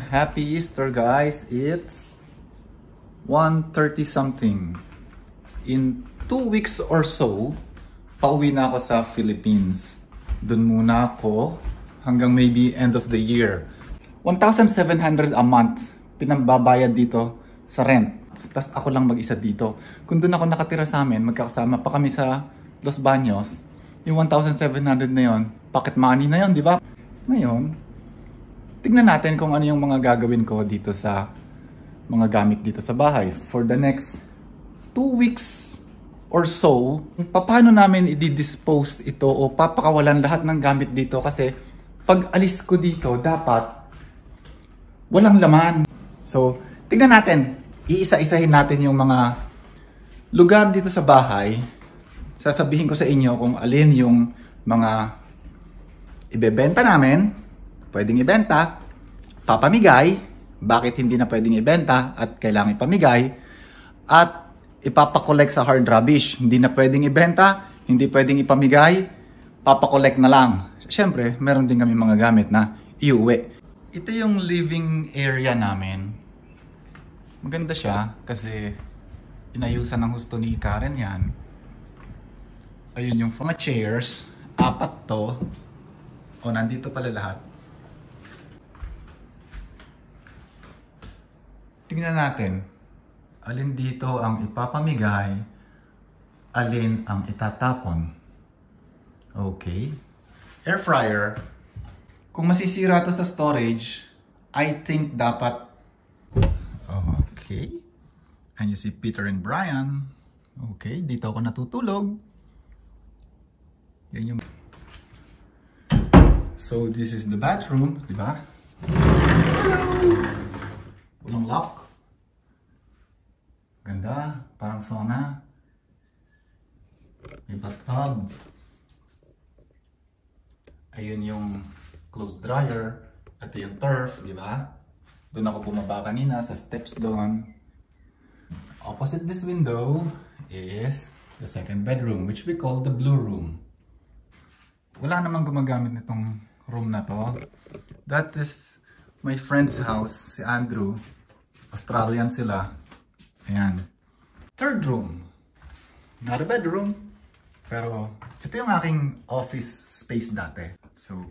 Happy Easter, guys. It's 1:30 something. In 2 weeks or so, pauwi na ako sa Philippines. Doon muna ako hanggang maybe end of the year. 1,700 a month pinambabayad dito sa rent. Tapos ako lang mag-isa dito. Kung doon ako nakatira sa amin, magkakasama pa kami sa Los Baños, yung 1,700 na yon, pocket money na yon, di ba? Ngayon, tignan natin kung ano yung mga gagawin ko dito sa mga gamit dito sa bahay. For the next 2 weeks or so, paano namin i-dispose ito o papakawalan lahat ng gamit dito kasi pag alis ko dito, dapat walang laman. So, tignan natin. Iisa-isahin natin yung mga lugar dito sa bahay. Sasabihin ko sa inyo kung alin yung mga ibebenta namin, pwedeng ibenta, papamigay, bakit hindi na pwedeng ibenta at kailangan ipamigay, at ipapakolek sa hard rubbish. Hindi na pwedeng ibenta, hindi pwedeng ipamigay, papakolek na lang. Siyempre, meron din kami mga gamit na iuwi. Ito yung living area namin. Maganda siya kasi inayusan ng husto ni Karen yan. Ayun yung mga chairs, 4 to. O, nandito pala lahat. Tingnan natin, alin dito ang ipapamigay, alin ang itatapon. Okay. Air fryer. Kung masisira to sa storage, I think dapat... Okay. And you see Peter and Brian. Okay, dito ako natutulog. Yan yung... So, this is the bathroom, di ba? Hello! Walang lock. Ganda, parang sauna. May bathtub. Ayun yung clothes dryer. Ito yung turf, di ba? Doon ako bumaba kanina sa steps doon. Opposite this window is the second bedroom, which we call the blue room. Wala namang gumagamit nitong room na to. That is my friend's house, si Andrew. Australian sila. Ayan. Third room. Not a bedroom. Pero ito yung aking office space dati. So,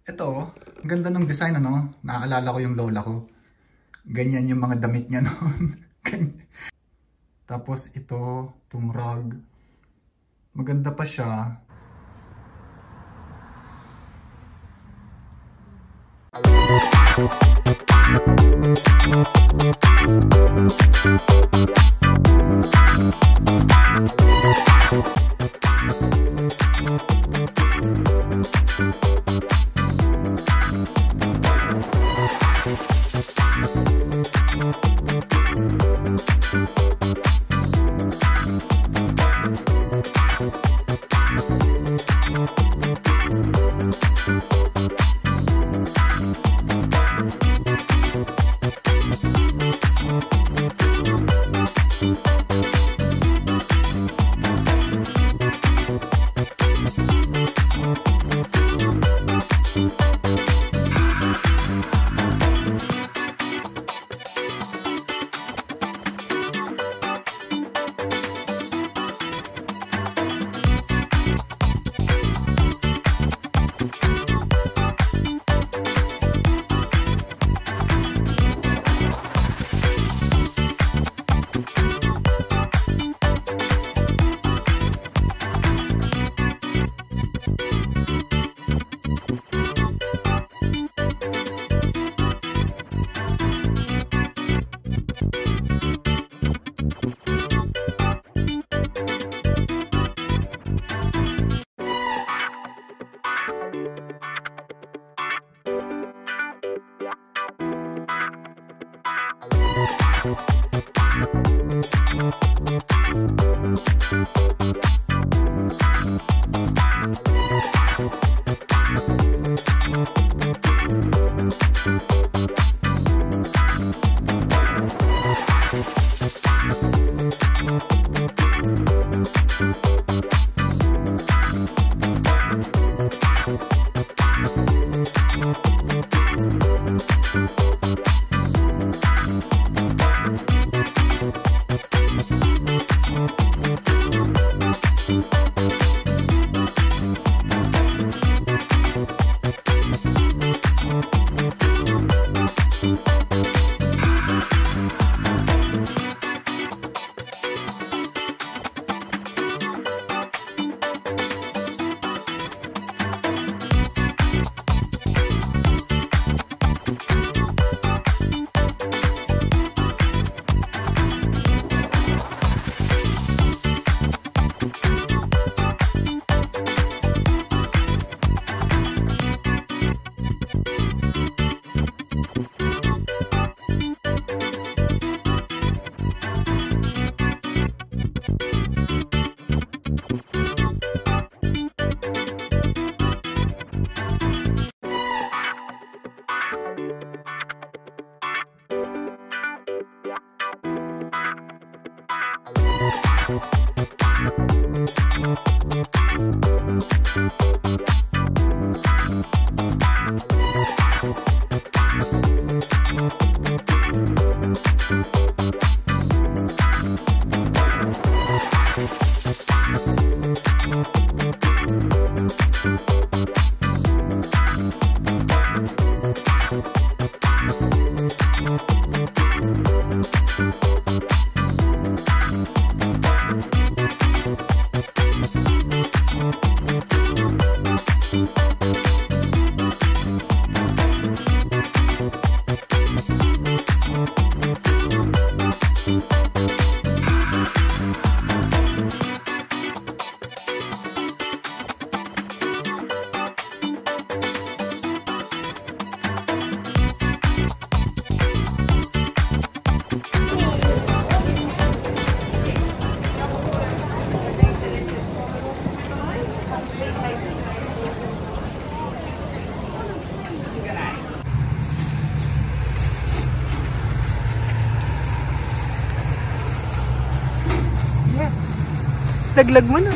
ito, ang ganda ng design, ano? Naaalala ko yung lola ko. Ganyan yung mga damit niya noon. Tapos ito, itong rug. Maganda pa siya. Laglag mo na.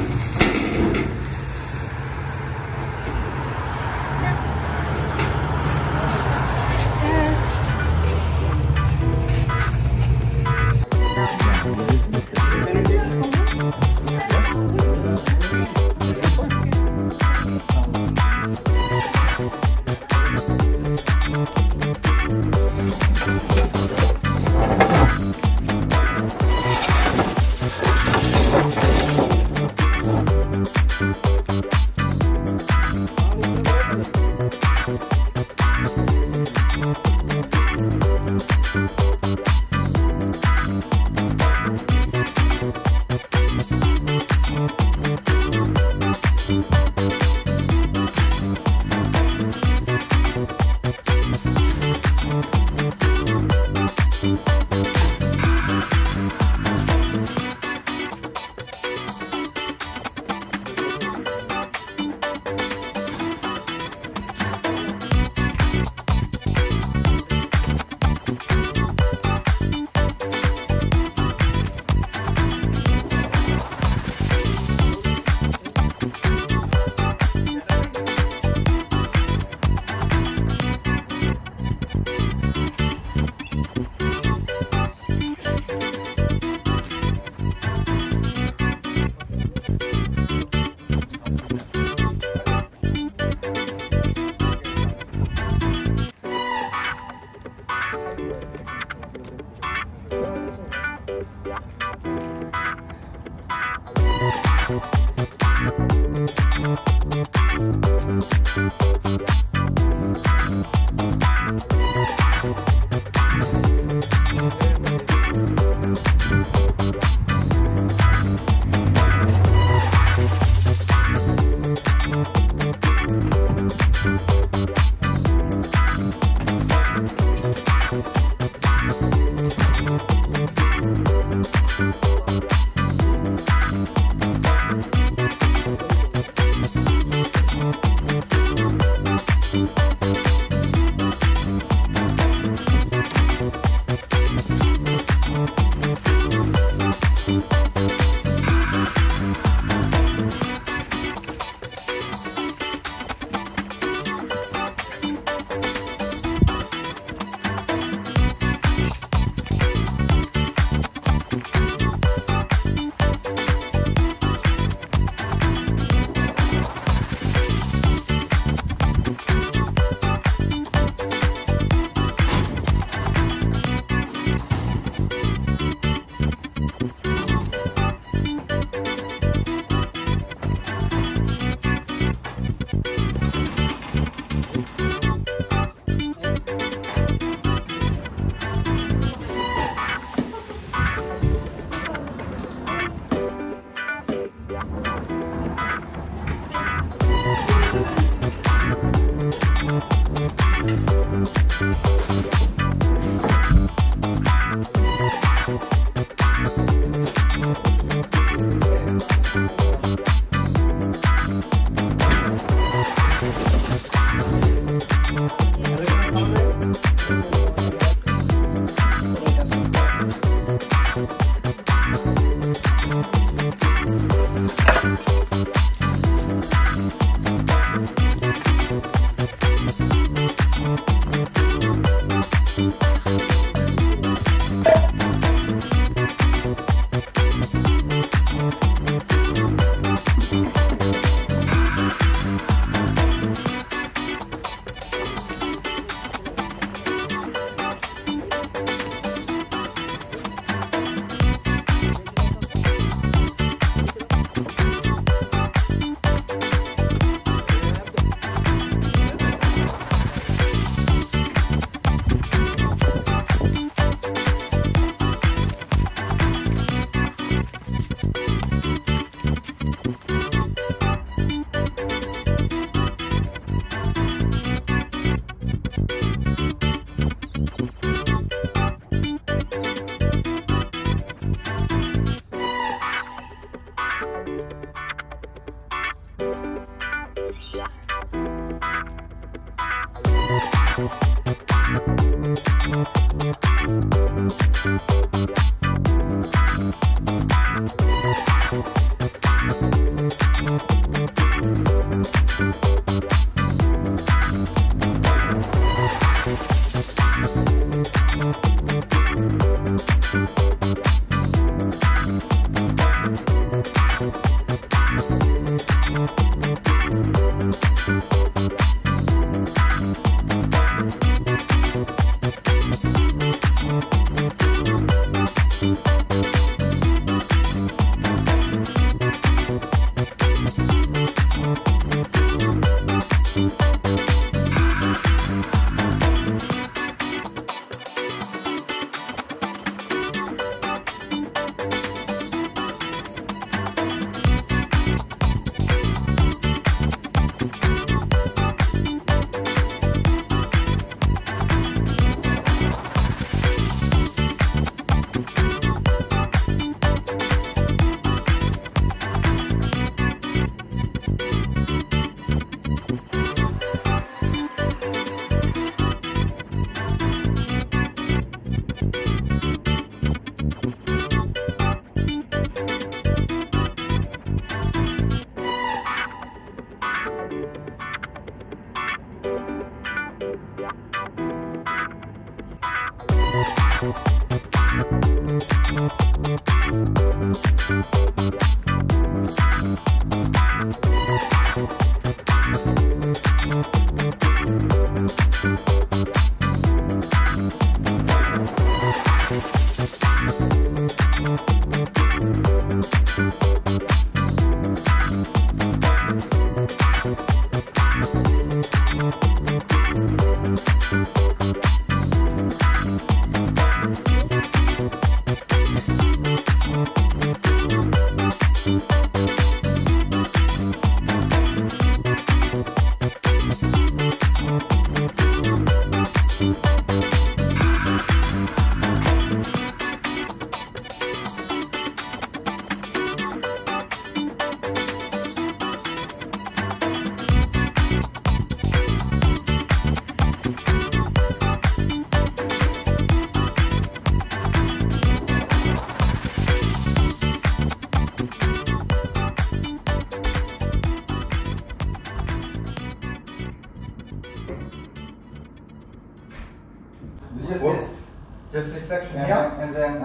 It's just Whoa. this. Just this section. And, Yeah. and then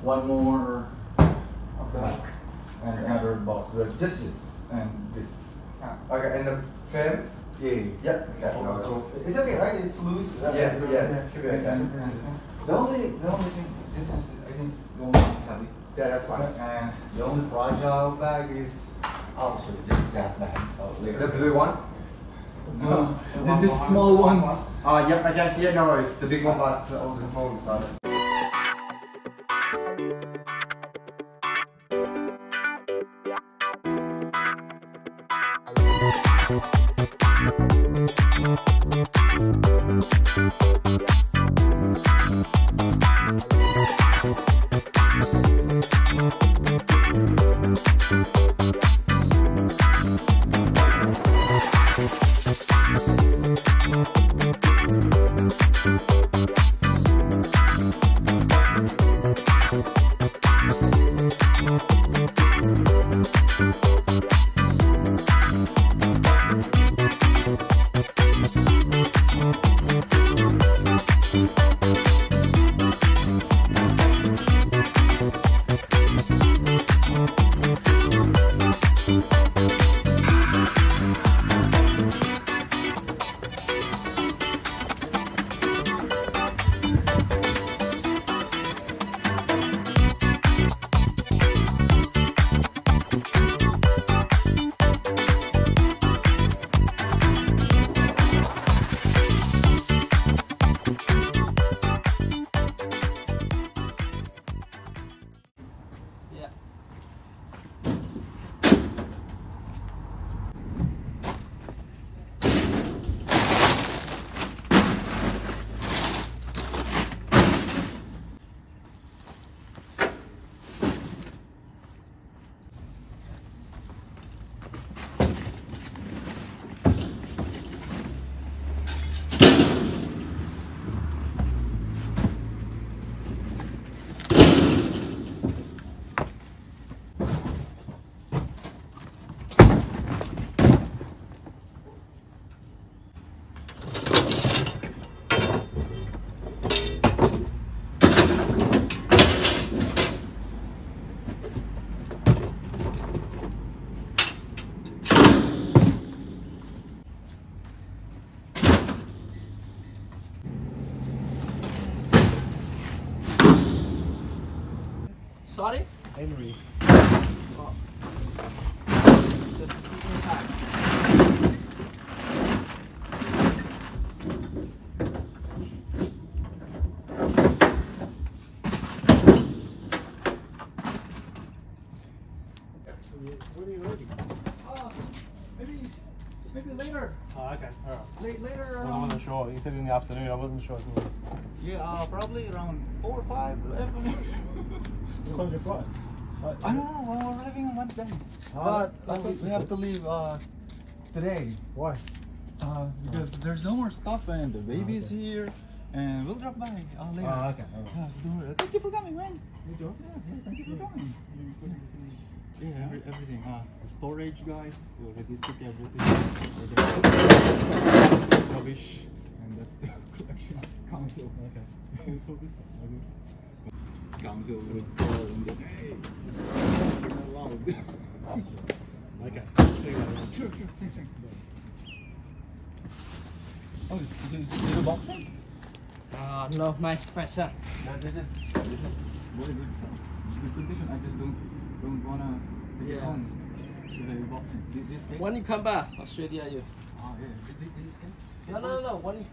one more box. And another box. Just this. And this. Okay, and the frame? Yeah. Yeah. Okay. So it's okay, right? It's loose. Yeah, should be okay. The only thing, this is, I think, the only thing is heavy. Yeah, that's fine. And the only fragile bag is, I'll show you, just that bag later. The blue one? No, this small one. Yeah, no worries. The big one, but I was informed about it. Sorry? Henry. Oh. Just keep inside. When are you ready? Maybe later. Oh, okay. Alright. Later. Well, I wasn't sure. You said in the afternoon. I wasn't sure if it was. Yeah, probably around 4 or 5. What time's your flight? I don't know. Well, we're leaving on Wednesday, but we have to leave today Why? because there's no more stuff and the baby's here, and we'll drop by later. Oh, okay. Don't worry. Thank you for coming, man. You do? Yeah, thank you for coming. Yeah, everything. The storage, guys. We already took everything. Rubbish, and that's the collection. Council. Okay. So this time, maybe. Council would call and go, hey, you're not allowed. Okay. So you got it. Sure. Oh, you do boxing? No, my son. No, this is very good stuff. Good condition. I just don't wanna take it Yeah. home. Because I boxing. This game? When you come back, Australia, you. Oh yeah. This game? No. When you.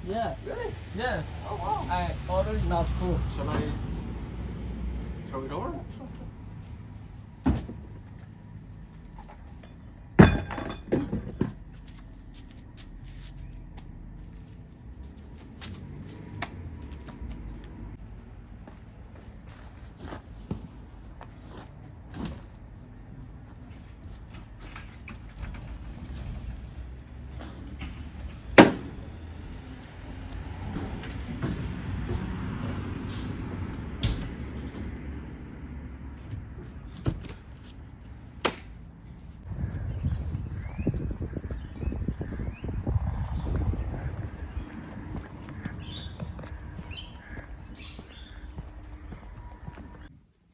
Yeah. Really? Yeah. Oh wow. I ordered not full. Shall I throw it over?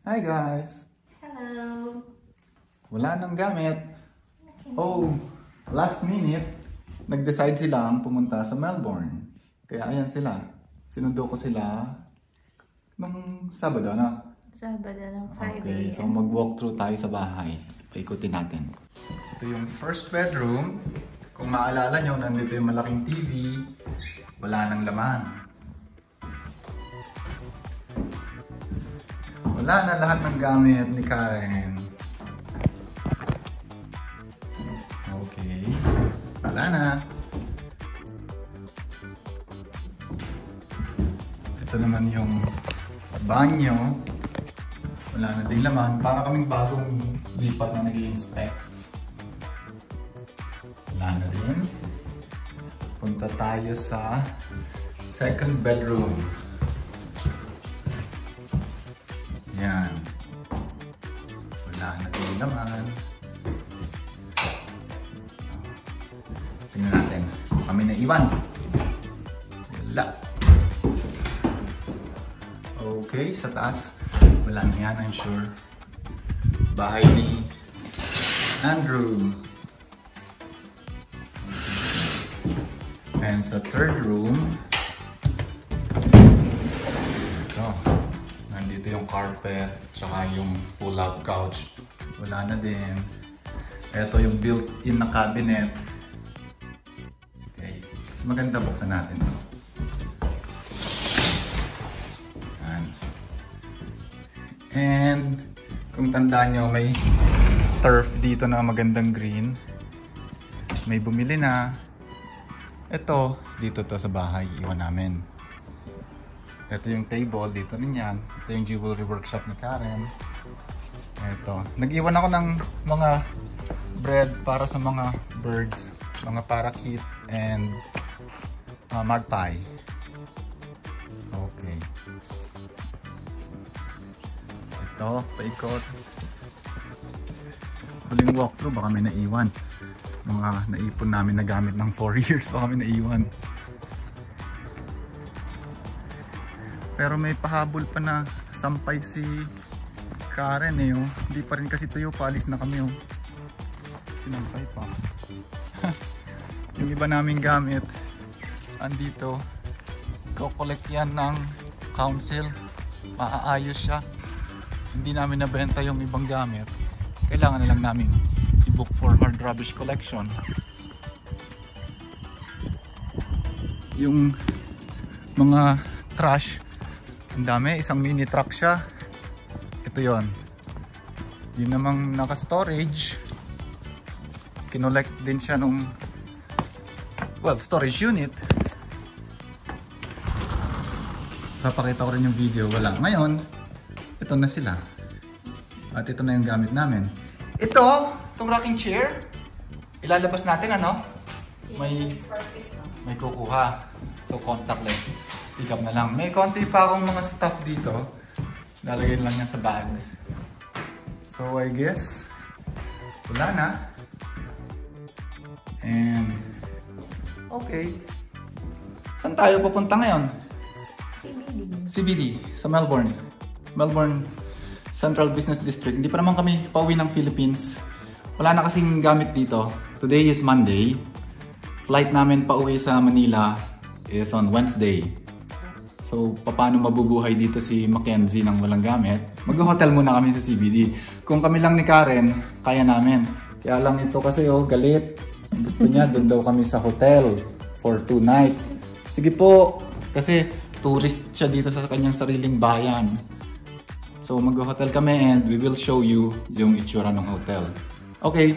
Hi guys! Hello. Wala nang gamit. Oh, last minute, nag-decide silang pumunta sa Melbourne. Kaya ayan sila. Sinundo ko sila nung Sabado na. Sabado ng 5 Okay, a.m. so mag-walkthrough tayo sa bahay. Paikutin natin. Ito yung first bedroom. Kung maalala nyo, nandito yung malaking TV. Wala nang laman. Wala na lahat ng gamit ni Karen. Okay. Wala na. Ito naman yung banyo. Wala na din laman. Para kaming bagong lipat na nag-i-inspect. Wala na din. Punta tayo sa second bedroom. Yan. Wala na din laman. Tingnan natin. Kami na iwan. Wala. Okay, sa taas. Wala na yan, I'm sure. Bahay ni Andrew. And sa third room, ito. Nandito yung carpet, tsaka yung pull-out couch. Wala na din. Ito yung built-in na cabinet. Okay. Mas maganda, buksan natin ito. And Kung tandaan nyo, may turf dito na magandang green. May bumili na. Ito, dito to sa bahay, iwan namin. Ito yung table, dito rin yan. Ito yung jewelry workshop ni Karen. Ito. Nag-iwan ako ng mga bread para sa mga birds. Mga parakeet and magpie. Okay. Ito, paikot. Huling walkthrough, baka may naiwan. Mga naipon namin na gamit ng 4 years, baka may naiwan. Pero may pahabol pa na sampay si Karen eh. Oh. Hindi pa rin kasi tuyo, paalis na kami. Oh. Sinampay pa. Yung iba naming gamit, andito. Ko-collect yan ng council. Maaayos siya. Hindi namin nabenta yung ibang gamit. Kailangan na lang namin i-book for hard rubbish collection. Yung mga trash, ang dami, isang mini truck siya. Ito yon. Yun namang naka-storage. Kinolect din siya nung, well, storage unit. Papakita ko rin yung video, wala. Ngayon, ito na sila. At ito na yung gamit namin. Ito, itong rocking chair, ilalabas natin ano? May kukuha. So contactless. Pick up na lang. May konti pa akong mga stuff dito. Lalagyan lang yan sa bag. So I guess, wala na. And, okay. Saan tayo pupunta ngayon? CBD, sa Melbourne. Melbourne Central Business District. Hindi pa naman kami pauwi ng Philippines. Wala na kasing gamit dito. Today is Monday. Flight namin pauwi sa Manila is on Wednesday. So, paano mabubuhay dito si Mackenzie nang walang gamit? Mag-hotel muna kami sa CBD. Kung kami lang ni Karen, kaya namin. Kaya lang ito kasi galit. Gusto niya, doon daw kami sa hotel for 2 nights. Sige po, kasi tourist siya dito sa kanyang sariling bayan. So mag-hotel kami and we will show you yung itsura ng hotel. Okay.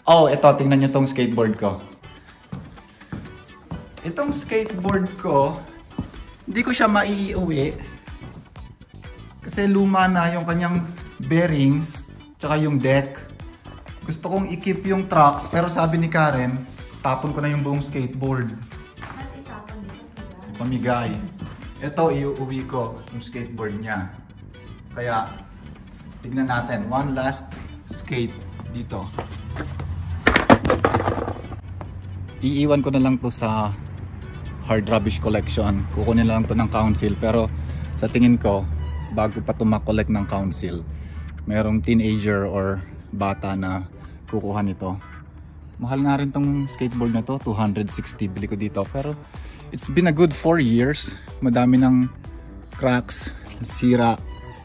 Oh, ito, tingnan niyo tong skateboard ko. Itong skateboard ko, hindi ko siya maiuwi. Kasi luma na yung kanyang bearings, tsaka yung deck. Gusto kong i-keep yung trucks, pero sabi ni Karen, tapon ko na yung buong skateboard. Pamigay. Ito, iuwi ko yung skateboard niya. Kaya, tignan natin. One last skate dito. Iiwan ko na lang to sa hard rubbish collection. Kukunin na lang to ng council. Pero sa tingin ko, bago pa to makollect ng council, mayroong teenager or bata na kukuha nito. Mahal nga rin tong skateboard na to. 260 bili ko dito. Pero it's been a good 4 years. Madami ng cracks, sira,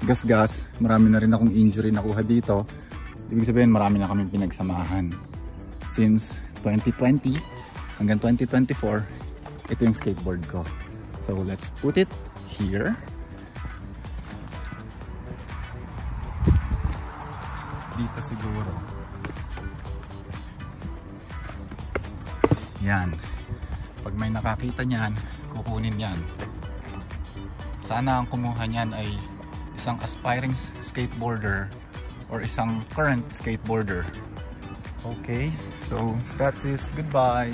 gas-gas. Marami na rin akong injury nakuha dito. Ibig sabihin, marami na kami pinagsamahan. Since 2020 hanggang 2024, ito yung skateboard ko. So let's put it here. Dito siguro. Yan. Pag may nakakita niyan, kukunin yan. Sana ang kumuha niyan ay isang aspiring skateboarder or isang current skateboarder. Okay, so that is goodbye.